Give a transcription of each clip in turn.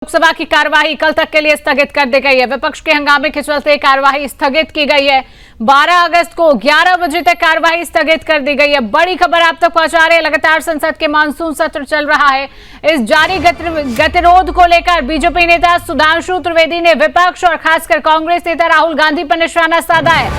लोकसभा की कार्यवाही कल तक के लिए स्थगित कर दी गई है। विपक्ष के हंगामे के चलते कार्यवाही स्थगित की गई है। 12 अगस्त को 11 बजे तक कार्यवाही स्थगित कर दी गई है। बड़ी खबर आप तक पहुंचा रहे हैं। लगातार संसद के मानसून सत्र चल रहा है। इस जारी गतिरोध को लेकर बीजेपी नेता सुधांशु त्रिवेदी ने विपक्ष और खासकर कांग्रेस नेता राहुल गांधी पर निशाना साधा है।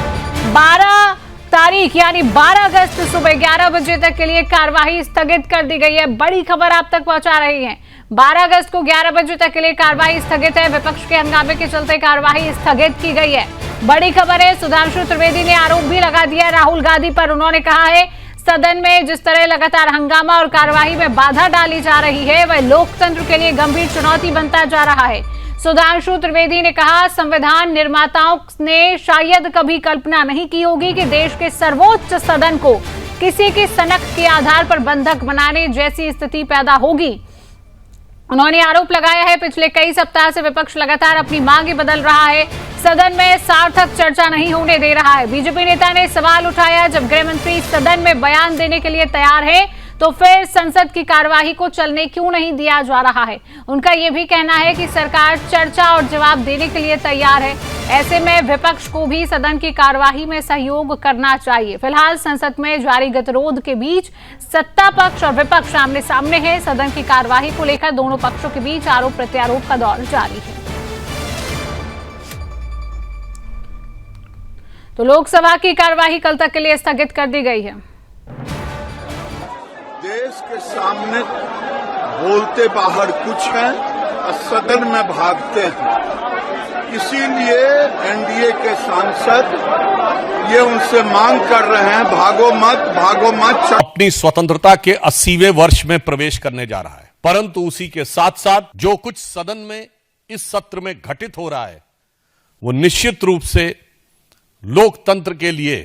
12 तारीख यानी 12 अगस्त सुबह 11 बजे तक के लिए कार्यवाही स्थगित कर दी गई है। बड़ी खबर आप तक पहुंचा रही है। 12 अगस्त को 11 बजे तक के लिए कार्यवाही स्थगित है। विपक्ष के हंगामे के चलते कार्यवाही स्थगित की गई है। बड़ी खबर है। सुधांशु त्रिवेदी ने आरोप भी लगा दिया राहुल गांधी पर। उन्होंने कहा है सदन में जिस तरह लगातार हंगामा और कार्यवाही में बाधा डाली जा रही है वह लोकतंत्र के लिए गंभीर चुनौती बनता जा रहा है। सुधांशु त्रिवेदी ने कहा संविधान निर्माताओं ने शायद कभी कल्पना नहीं की होगी कि देश के सर्वोच्च सदन को किसी की सनक के आधार पर बंधक बनाने जैसी स्थिति पैदा होगी। उन्होंने आरोप लगाया है पिछले कई सप्ताह से विपक्ष लगातार अपनी मांगें बदल रहा है, सदन में सार्थक चर्चा नहीं होने दे रहा है। बीजेपी नेता ने सवाल उठाया जब गृह मंत्री सदन में बयान देने के लिए तैयार है तो फिर संसद की कार्यवाही को चलने क्यों नहीं दिया जा रहा है। उनका यह भी कहना है कि सरकार चर्चा और जवाब देने के लिए तैयार है। ऐसे में विपक्ष को भी सदन की कार्यवाही में सहयोग करना चाहिए। फिलहाल संसद में जारी गतिरोध के बीच सत्ता पक्ष और विपक्ष आमने सामने है। सदन की कार्यवाही को लेकर दोनों पक्षों के बीच आरोप प्रत्यारोप का दौर जारी है। तो लोकसभा की कार्यवाही कल तक के लिए स्थगित कर दी गई है। देश के सामने बोलते बाहर कुछ हैं और सदन में भागते हैं। इसीलिए एनडीए के सांसद ये उनसे मांग कर रहे हैं भागो मत। अपनी स्वतंत्रता के 80वें वर्ष में प्रवेश करने जा रहा है, परंतु उसी के साथ साथ जो कुछ सदन में इस सत्र में घटित हो रहा है वो निश्चित रूप से लोकतंत्र के लिए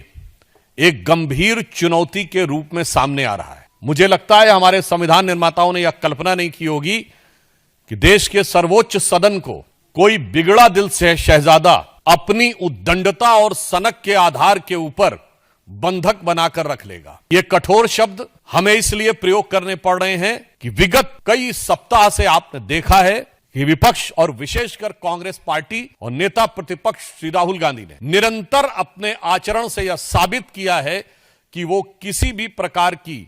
एक गंभीर चुनौती के रूप में सामने आ रहा है। मुझे लगता है हमारे संविधान निर्माताओं ने यह कल्पना नहीं की होगी कि देश के सर्वोच्च सदन को कोई बिगड़ा दिल से शहजादा अपनी उद्दंडता और सनक के आधार के ऊपर बंधक बनाकर रख लेगा। ये कठोर शब्द हमें इसलिए प्रयोग करने पड़ रहे हैं कि विगत कई सप्ताह से आपने देखा है कि विपक्ष और विशेषकर कांग्रेस पार्टी और नेता प्रतिपक्ष श्री राहुल गांधी ने निरंतर अपने आचरण से यह साबित किया है कि वो किसी भी प्रकार की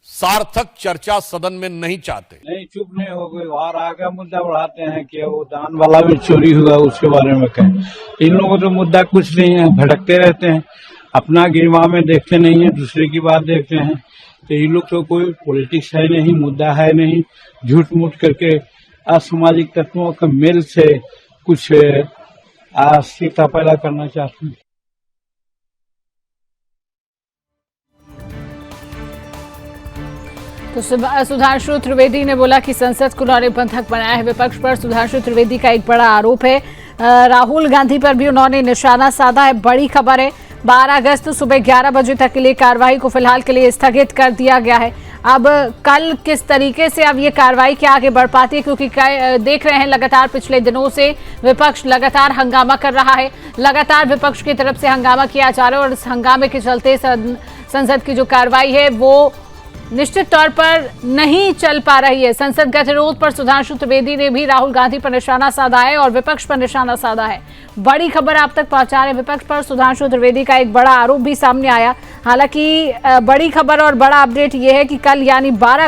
सार्थक चर्चा सदन में नहीं चाहते। नहीं, चुप नहीं हो गए, बाहर आगे मुद्दा बढ़ाते हैं कि वो दान वाला भी चोरी हुआ उसके बारे में कहें। इन लोगों तो मुद्दा कुछ नहीं है, भटकते रहते हैं, अपना गिरवा में देखते नहीं है, दूसरे की बात देखते हैं। तो इन लोग तो कोई पॉलिटिक्स है नहीं, मुद्दा है नहीं, झूठ मूठ करके असामाजिक तत्वों के मेल से कुछ अस्थिरता पैदा करना चाहते हैं। तो सुधांशु त्रिवेदी ने बोला कि संसद को उन्होंने बंधक बनाया है। विपक्ष पर सुधांशु त्रिवेदी का एक बड़ा आरोप है। राहुल गांधी पर भी उन्होंने निशाना साधा है। बड़ी खबर है। 12 अगस्त सुबह 11 बजे तक के लिए कार्यवाही को फिलहाल के लिए स्थगित कर दिया गया है। अब कल किस तरीके से अब ये कार्रवाई के आगे बढ़ पाती है, क्योंकि देख रहे हैं लगातार पिछले दिनों से विपक्ष लगातार हंगामा कर रहा है। लगातार विपक्ष की तरफ से हंगामा किया जा रहा है और इस हंगामे के चलते संसद की जो कार्रवाई है वो निश्चित तौर पर नहीं चल पा रही है। संसद गतिरोध पर सुधांशु त्रिवेदी ने भी राहुल गांधी पर निशाना साधा है और विपक्ष पर निशाना साधा है। बड़ी खबर आप तक पहुंचा रहे हैं। विपक्ष पर सुधांशु त्रिवेदी का एक बड़ा आरोप भी सामने आया। हालांकि बड़ी खबर और बड़ा अपडेट यह है कि कल यानी 12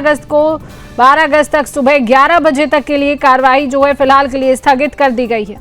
अगस्त तक सुबह 11 बजे तक के लिए कार्यवाही जो है फिलहाल के लिए स्थगित कर दी गई है।